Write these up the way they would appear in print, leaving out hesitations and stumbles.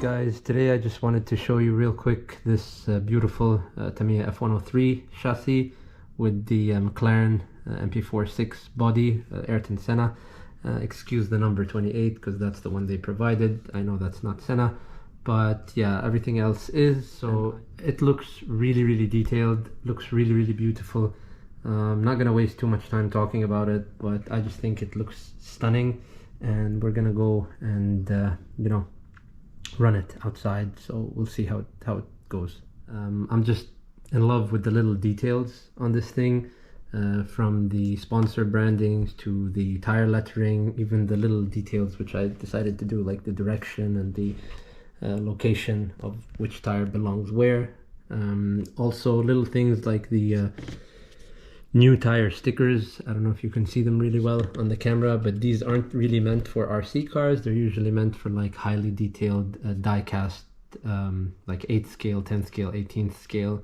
Guys, today I just wanted to show you real quick this beautiful Tamiya F103 chassis with the McLaren MP4 6 body, Ayrton Senna. Excuse the number 28 because that's the one they provided. I know that's not Senna, but yeah, everything else is. So it looks really detailed, looks really beautiful. I'm not gonna waste too much time talking about it, but I just think it looks stunning, and we're gonna go and you know, run it outside, so we'll see how it goes. I'm just in love with the little details on this thing, from the sponsor brandings to the tire lettering, even the little details which I decided to do, like the direction and the location of which tire belongs where. Also little things like the new tire stickers. I don't know if you can see them really well on the camera, but these aren't really meant for RC cars. They're usually meant for like highly detailed die cast, like 8th scale, 10th scale, 18th scale.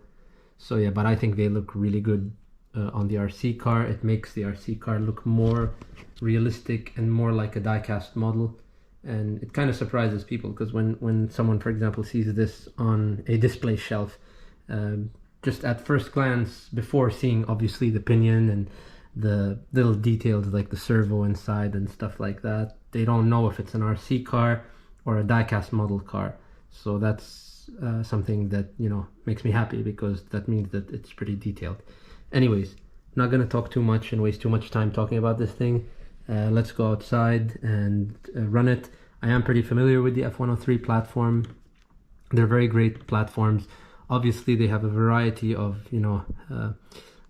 So yeah, but I think they look really good on the RC car. It makes the RC car look more realistic and more like a die cast model, and it kind of surprises people because when someone, for example, sees this on a display shelf, just at first glance, before seeing obviously the pinion and the little details like the servo inside and stuff like that, they don't know if it's an RC car or a diecast model car. So that's something that, you know, makes me happy, because that means that it's pretty detailed. Anyways, not gonna talk too much and waste too much time talking about this thing. Let's go outside and run it. I am pretty familiar with the F103 platform. They're very great platforms. Obviously they have a variety of, you know,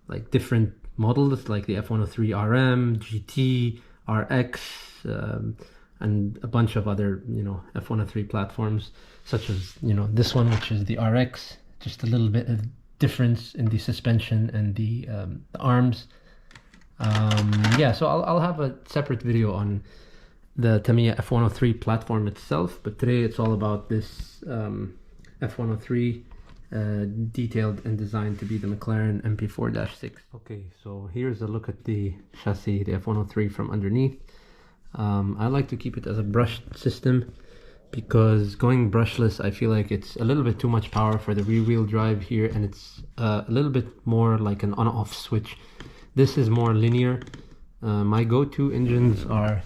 like different models, like the F103 RM, GT, RX, and a bunch of other, you know, F103 platforms, such as, you know, this one, which is the RX. Just a little bit of difference in the suspension and the arms. Yeah, so I'll have a separate video on the Tamiya F103 platform itself, but today it's all about this F103 detailed and designed to be the McLaren MP4-6. Okay, so here's a look at the chassis, the F103 from underneath. I like to keep it as a brushed system, because going brushless, I feel like it's a little bit too much power for the rear-wheel drive here, and it's a little bit more like an on-off switch. This is more linear. My go-to engines are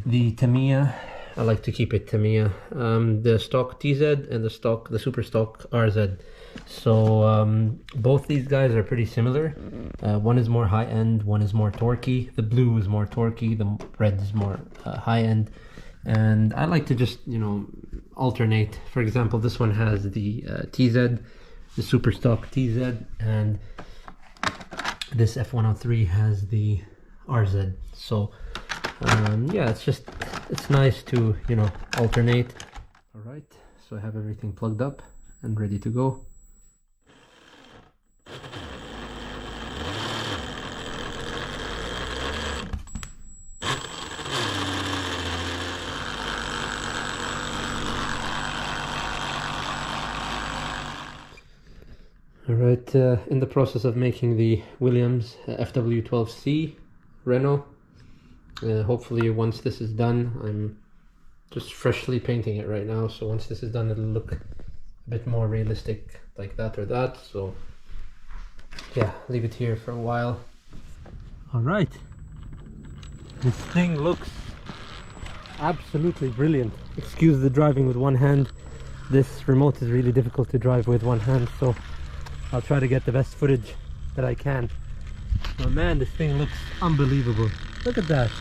the Tamiya. I like to keep it Tamiya, the stock TZ and the super stock RZ. So both these guys are pretty similar. One is more high end, one is more torquey. The blue is more torquey, the red is more high end. And I like to just, you know, alternate. For example, this one has the TZ, the super stock TZ, and this F103 has the RZ. So yeah, it's nice to, you know, alternate. All right, so I have everything plugged up and ready to go. All right, in the process of making the Williams FW12C Renault. Hopefully once this is done, I'm just freshly painting it right now, so once this is done it'll look a bit more realistic, like that or that. So yeah, leave it here for a while. All right, this thing looks absolutely brilliant. Excuse the driving with one hand. This remote is really difficult to drive with one hand, so I'll try to get the best footage that I can. Oh man, this thing looks unbelievable. Look at that.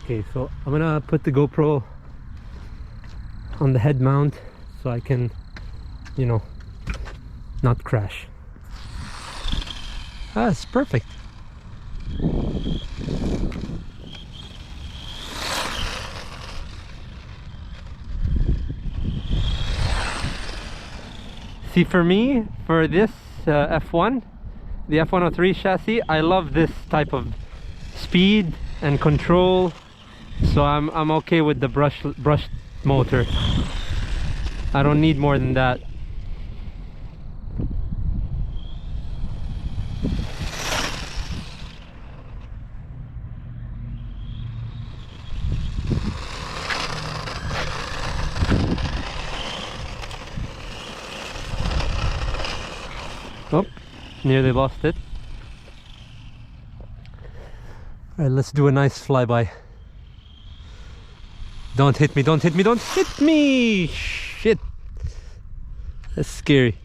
Okay, so I'm gonna put the GoPro on the head mount so I can, you know, not crash. That's perfect. See, for me, for this F1, the F103 chassis, I love this type of speed and control, so I'm okay with the brushed motor. I don't need more than that. Oh, nearly lost it. Alright, let's do a nice flyby. Don't hit me, don't hit me, don't hit me! Shit! That's scary.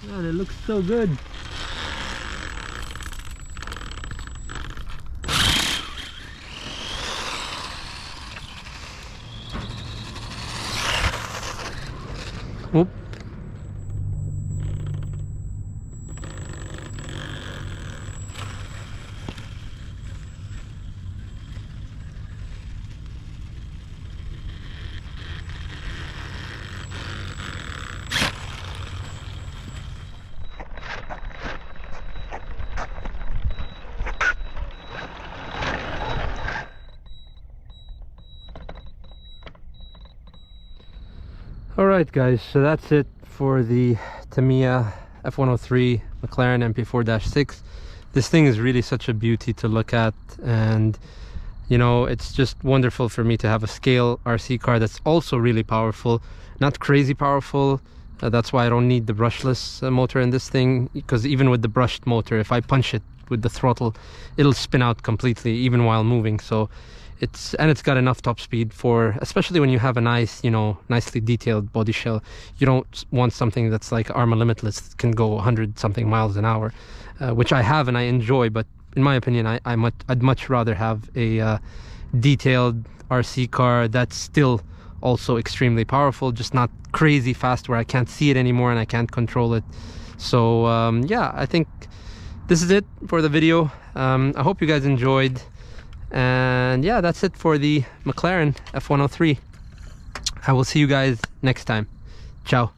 Man, it looks so good. Whoop. Alright guys, so that's it for the Tamiya F103 McLaren MP4-6. This thing is really such a beauty to look at, and you know, it's just wonderful for me to have a scale RC car that's also really powerful, not crazy powerful. That's why I don't need the brushless motor in this thing, because even with the brushed motor, if I punch it with the throttle, it'll spin out completely even while moving. So it's got enough top speed for, especially when you have a nice, you know, nicely detailed body shell. You don't want something that's like Arma Limitless that can go 100 something miles an hour, which I have and I enjoy, but in my opinion, I'd much rather have a detailed RC car that's still also extremely powerful, just not crazy fast where I can't see it anymore and I can't control it. So yeah, I think this is it for the video. I hope you guys enjoyed. And yeah, that's it for the McLaren F103. I will see you guys next time. Ciao.